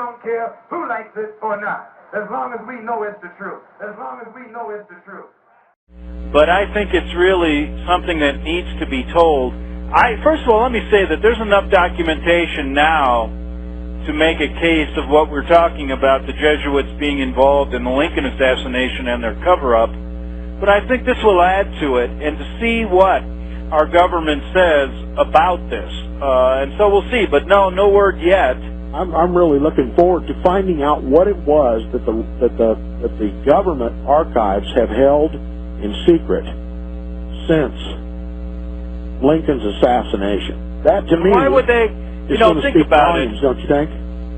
don't care who likes it or not, as long as we know it's the truth. As long as we know it's the truth. But I think it's really something that needs to be told. First of all, let me say that there's enough documentation now to make a case of what we're talking about, the Jesuits being involved in the Lincoln assassination and their cover-up. But I think this will add to it, and to see what our government says about this. And so we'll see, but no word yet. I'm really looking forward to finding out what it was that the government archives have held in secret since Lincoln's assassination. That, to me, why would they, think about volumes, don't you think?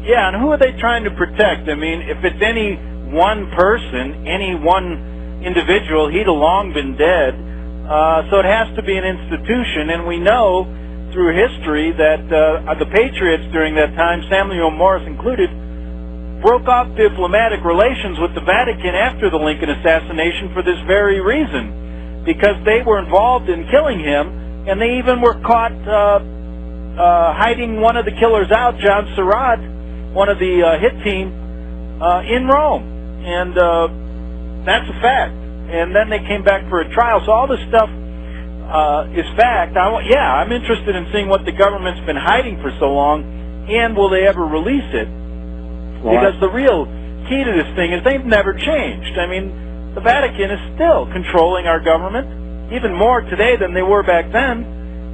Yeah, and who are they trying to protect? I mean, if it's any one person, any one individual, he'd have long been dead. So it has to be an institution, and we know through history that the Patriots during that time, Samuel Morse included, broke off diplomatic relations with the Vatican after the Lincoln assassination for this very reason, because they were involved in killing him, and they even were caught hiding one of the killers out, John Surratt, one of the hit team, in Rome, and that's a fact. And then they came back for a trial. So all this stuff is fact. I'm interested in seeing what the government's been hiding for so long, and will they ever release it? Because the real key to this thing is they've never changed. I mean, the Vatican is still controlling our government, even more today than they were back then,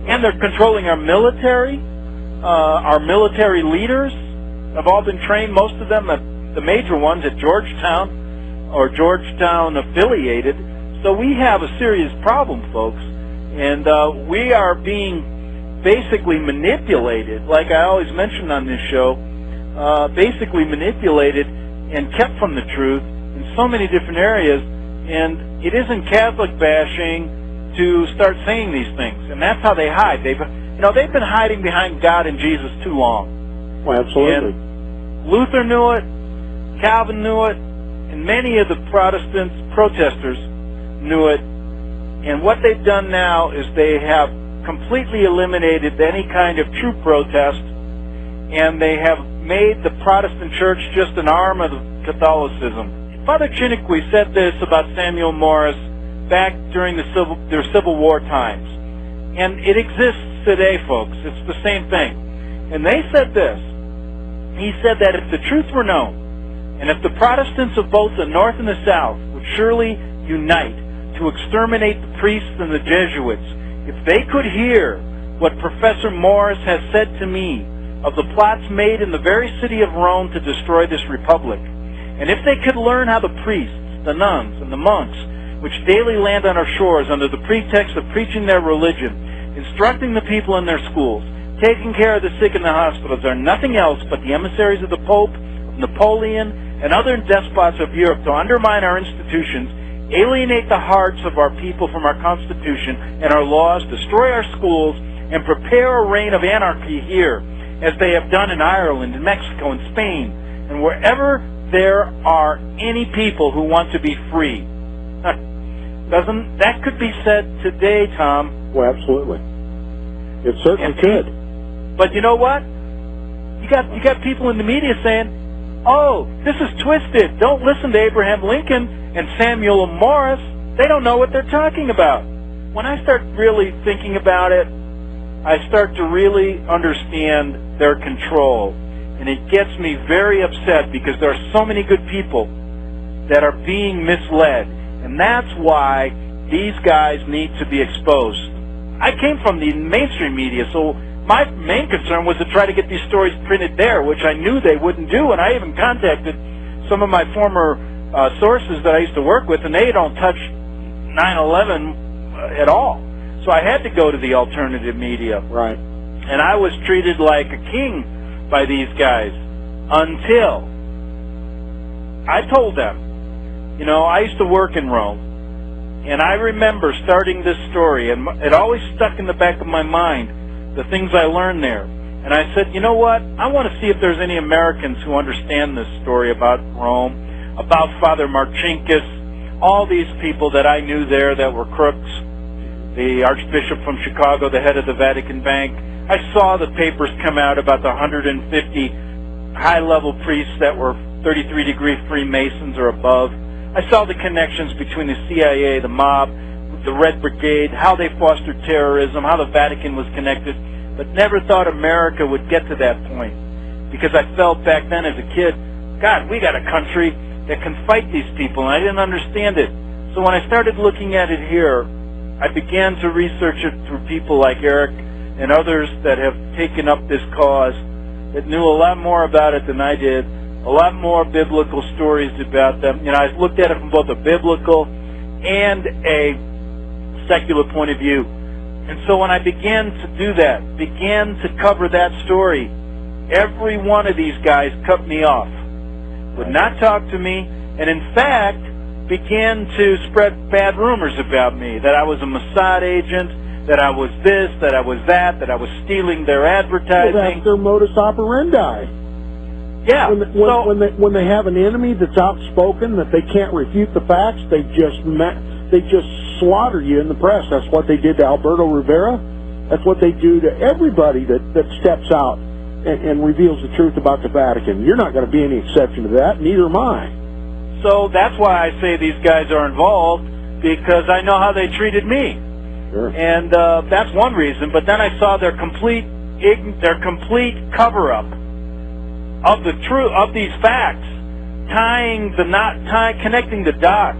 and they're controlling our military. Our military leaders have all been trained, most of them, the major ones, at Georgetown or Georgetown affiliated. So we have a serious problem, folks, and we are being basically manipulated, like I always mention on this show, basically manipulated and kept from the truth in so many different areas. And it isn't Catholic bashing to start saying these things, and that's how they hide. They've been hiding behind God and Jesus too long. Well, absolutely. And Luther knew it, Calvin knew it, and many of the Protestants, protesters, knew it. And what they've done now is they have completely eliminated any kind of true protest, and they have made the Protestant Church just an arm of Catholicism. Father Chiniquy said this about Samuel Morse back during their Civil War times. And it exists today, folks. It's the same thing. And they said this. He said that if the truth were known, and if the Protestants of both the North and the South would surely unite to exterminate the priests and the Jesuits, if they could hear what Professor Morris has said to me of the plots made in the very city of Rome to destroy this republic, and if they could learn how the priests, the nuns, and the monks, which daily land on our shores under the pretext of preaching their religion, instructing the people in their schools, taking care of the sick in the hospitals, are nothing else but the emissaries of the Pope, of Napoleon, and other despots of Europe to undermine our institutions, alienate the hearts of our people from our Constitution and our laws, destroy our schools, and prepare a reign of anarchy here, as they have done in Ireland, in Mexico, and Spain, and wherever there are any people who want to be free. That could be said today, Tom? Well, absolutely. It certainly could. But you know what? You got people in the media saying, "Oh, this is twisted. Don't listen to Abraham Lincoln and Samuel Morse. They don't know what they're talking about." When I start really thinking about it, I start to really understand their control. And it gets me very upset because there are so many good people that are being misled. And that's why these guys need to be exposed. I came from the mainstream media, so my main concern was to try to get these stories printed there, which I knew they wouldn't do. And I even contacted some of my former sources that I used to work with, and they don't touch 9/11 at all. So I had to go to the alternative media. Right. And I was treated like a king by these guys until I told them, I used to work in Rome, and I remember starting this story, and it always stuck in the back of my mind, the things I learned there. And I said, you know what? I want to see if there's any Americans who understand this story about Rome, about Father Marcinkus, all these people that I knew there that were crooks, the Archbishop from Chicago, the head of the Vatican Bank. I saw the papers come out about the 150 high-level priests that were 33-degree Freemasons or above. I saw the connections between the CIA, the mob, the Red Brigade, how they fostered terrorism, how the Vatican was connected, but never thought America would get to that point. Because I felt back then as a kid, God, we got a country that can fight these people, and I didn't understand it. So when I started looking at it here, I began to research it through people like Eric and others that have taken up this cause, that knew a lot more about it than I did, a lot more biblical stories about them. You know, I looked at it from both a biblical and a secular point of view. And so when I began to do that, began to cover that story, every one of these guys cut me off, would not talk to me, and in fact began to spread bad rumors about me, that I was a Mossad agent, that I was this, that I was that I was stealing their advertising. Well, that's their modus operandi. Yeah. When they have an enemy that's outspoken, that they can't refute the facts, they just slaughter you in the press. That's what they did to Alberto Rivera. That's what they do to everybody that steps out and reveals the truth about the Vatican. You're not going to be any exception to that. Neither am I. So that's why I say these guys are involved, because I know how they treated me. Sure. And that's one reason. But then I saw their complete cover-up of the truth of these facts, connecting the dots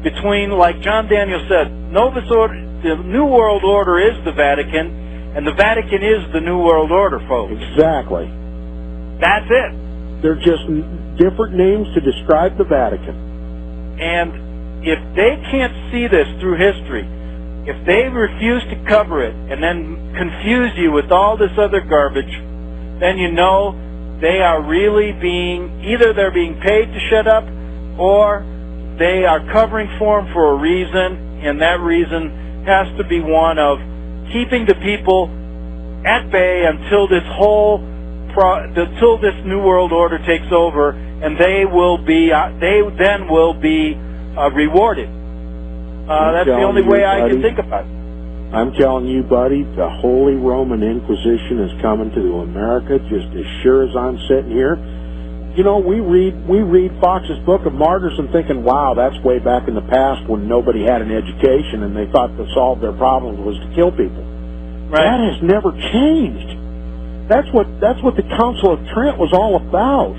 between, like John Daniel said, the New World Order is the Vatican, and the Vatican is the New World Order, folks. Exactly. That's it. They're just different names to describe the Vatican. And if they can't see this through history, if they refuse to cover it and then confuse you with all this other garbage, then you know they are really either they're being paid to shut up, or they are covering for them for a reason, and that reason has to be one of keeping the people at bay until this until this New World Order takes over, and they then will be rewarded. That's the only way I can think about it. I'm telling you, buddy, the Holy Roman Inquisition is coming to America just as sure as I'm sitting here. You know, we read Fox's Book of Martyrs and thinking, wow, that's way back in the past when nobody had an education and they thought to solve their problems was to kill people. Right. That has never changed. That's what the Council of Trent was all about.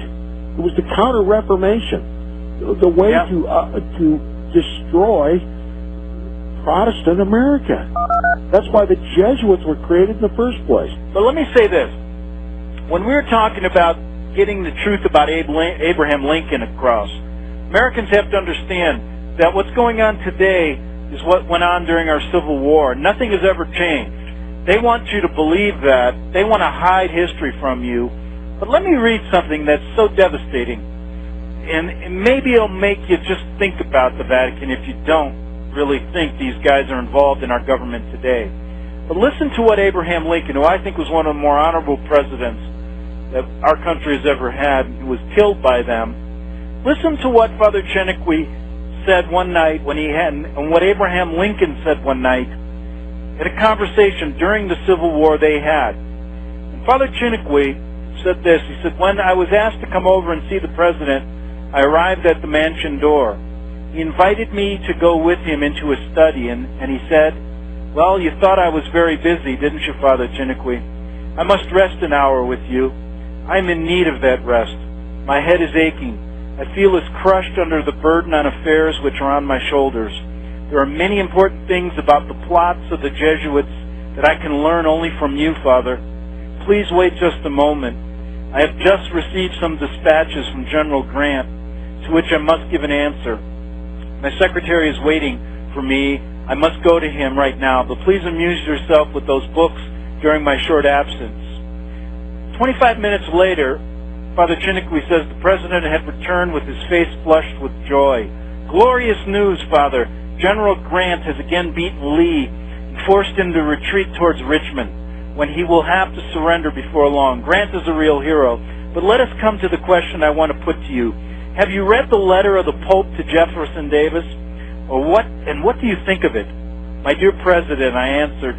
It was the Counter-Reformation, the way to destroy Protestant America. That's why the Jesuits were created in the first place. But let me say this. When we were talking about getting the truth about Abraham Lincoln across, Americans have to understand that what's going on today is what went on during our Civil War. Nothing has ever changed. They want you to believe that. They want to hide history from you. But let me read something that's so devastating. And maybe it'll make you just think about the Vatican if you don't really think these guys are involved in our government today. But listen to what Abraham Lincoln, who I think was one of the more honorable presidents that our country has ever had, who was killed by them. Listen to what Father Chiniquy said one night and what Abraham Lincoln said one night at a conversation during the Civil War they had. And Father Chiniquy said this. He said, when I was asked to come over and see the president, I arrived at the mansion door. He invited me to go with him into his study, and he said, well, you thought I was very busy, didn't you, Father Chiniquy? I must rest an hour with you. I'm in need of that rest. My head is aching. I feel as crushed under the burden on affairs which are on my shoulders. There are many important things about the plots of the Jesuits that I can learn only from you, Father. Please wait just a moment. I have just received some dispatches from General Grant, to which I must give an answer. My secretary is waiting for me. I must go to him right now, but please amuse yourself with those books during my short absence. 25 minutes later, Father Chiniquy says the president had returned with his face flushed with joy. Glorious news, Father. General Grant has again beaten Lee and forced him to retreat towards Richmond, when he will have to surrender before long. Grant is a real hero. But let us come to the question I want to put to you. Have you read the letter of the Pope to Jefferson Davis? What do you think of it? My dear President, I answered,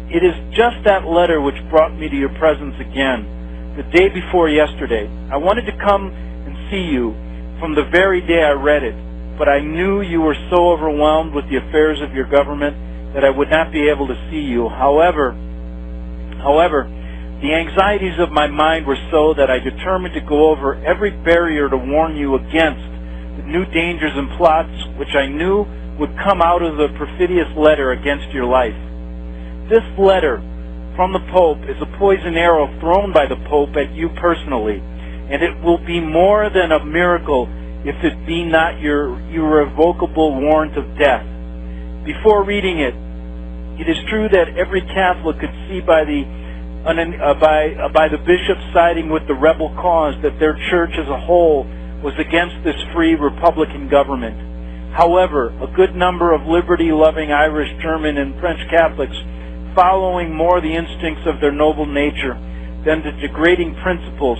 it is just that letter which brought me to your presence again. the day before yesterday. I wanted to come and see you from the very day I read it, but I knew you were so overwhelmed with the affairs of your government that I would not be able to see you. However, the anxieties of my mind were so that I determined to go over every barrier to warn you against the new dangers and plots which I knew would come out of the perfidious letter against your life. This letter from the Pope is a poison arrow thrown by the Pope at you personally, and it will be more than a miracle if it be not your irrevocable warrant of death. Before reading it, it is true that every Catholic could see by the bishops siding with the rebel cause that their church as a whole was against this free Republican government. However, a good number of liberty-loving Irish, German, and French Catholics, following more the instincts of their noble nature than the degrading principles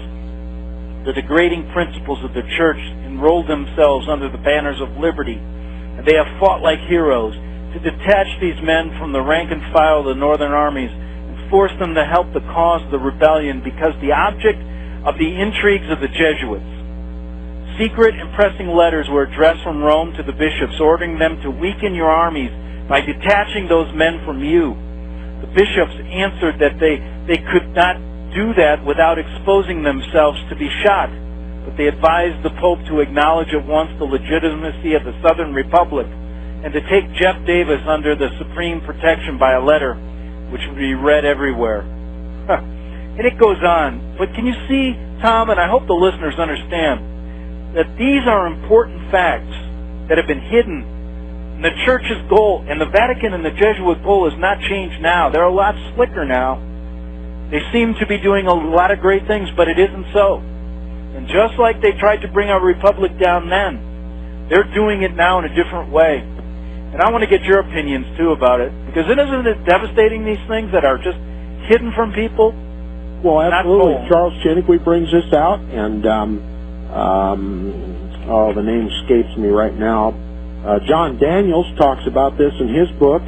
of the church, enrolled themselves under the banners of liberty, and they have fought like heroes to detach these men from the rank and file of the northern armies and force them to help the cause of the rebellion, because the object of the intrigues of the Jesuits. Secret and pressing letters were addressed from Rome to the bishops, ordering them to weaken your armies by detaching those men from you. The bishops answered that they could not do that without exposing themselves to be shot, but they advised the Pope to acknowledge at once the legitimacy of the Southern Republic and to take Jeff Davis under the supreme protection by a letter which would be read everywhere. And it goes on. But can you see, Tom, and I hope the listeners understand, that these are important facts that have been hidden. And the Church's goal, and the Vatican and the Jesuit goal, has not changed now. They're a lot slicker now. They seem to be doing a lot of great things, but it isn't so. And just like they tried to bring our republic down then, they're doing it now in a different way. And I want to get your opinions, too, about it. Because isn't it devastating, these things that are just hidden from people? Well, absolutely. Charles Chiniquy brings this out, and the name escapes me right now. John Daniels talks about this in his book.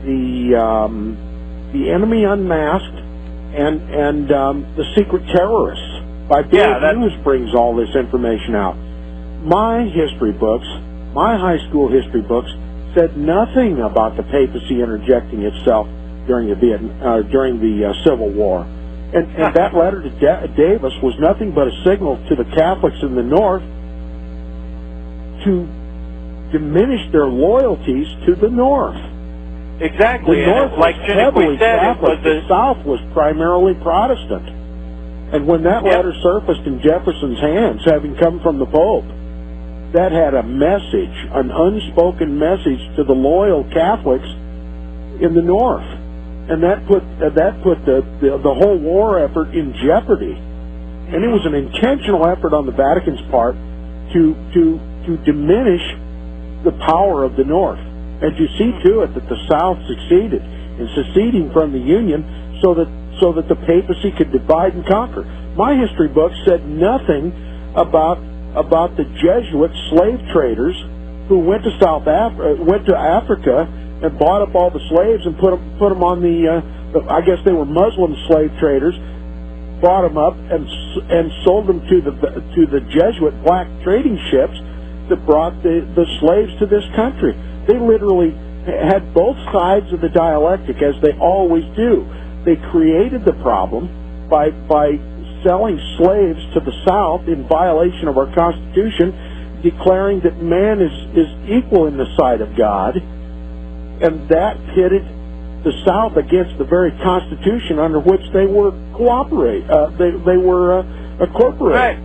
The Enemy Unmasked and The Secret Terrorists by Bill Hughes brings all this information out. My history books, my high school history books, said nothing about the papacy interjecting itself during the Civil War. And that letter to Davis was nothing but a signal to the Catholics in the North to diminish their loyalties to the North. Exactly. The North was heavily Catholic. The South was primarily Protestant. And when that letter surfaced in Jefferson's hands, having come from the Pope, that had a message, an unspoken message to the loyal Catholics in the North. And that put the whole war effort in jeopardy. And it was an intentional effort on the Vatican's part to diminish the power of the North, and to see to it that the South succeeded in seceding from the Union so that the papacy could divide and conquer. My history book said nothing about the Jesuit slave traders who went to Africa and bought up all the slaves and put them on I guess they were Muslim slave traders, bought them up and sold them to the Jesuit black trading ships that brought the slaves to this country. They literally had both sides of the dialectic, as they always do. They created the problem by selling slaves to the South in violation of our Constitution, declaring that man is equal in the sight of God, and that pitted the South against the very Constitution under which they were incorporated. Right.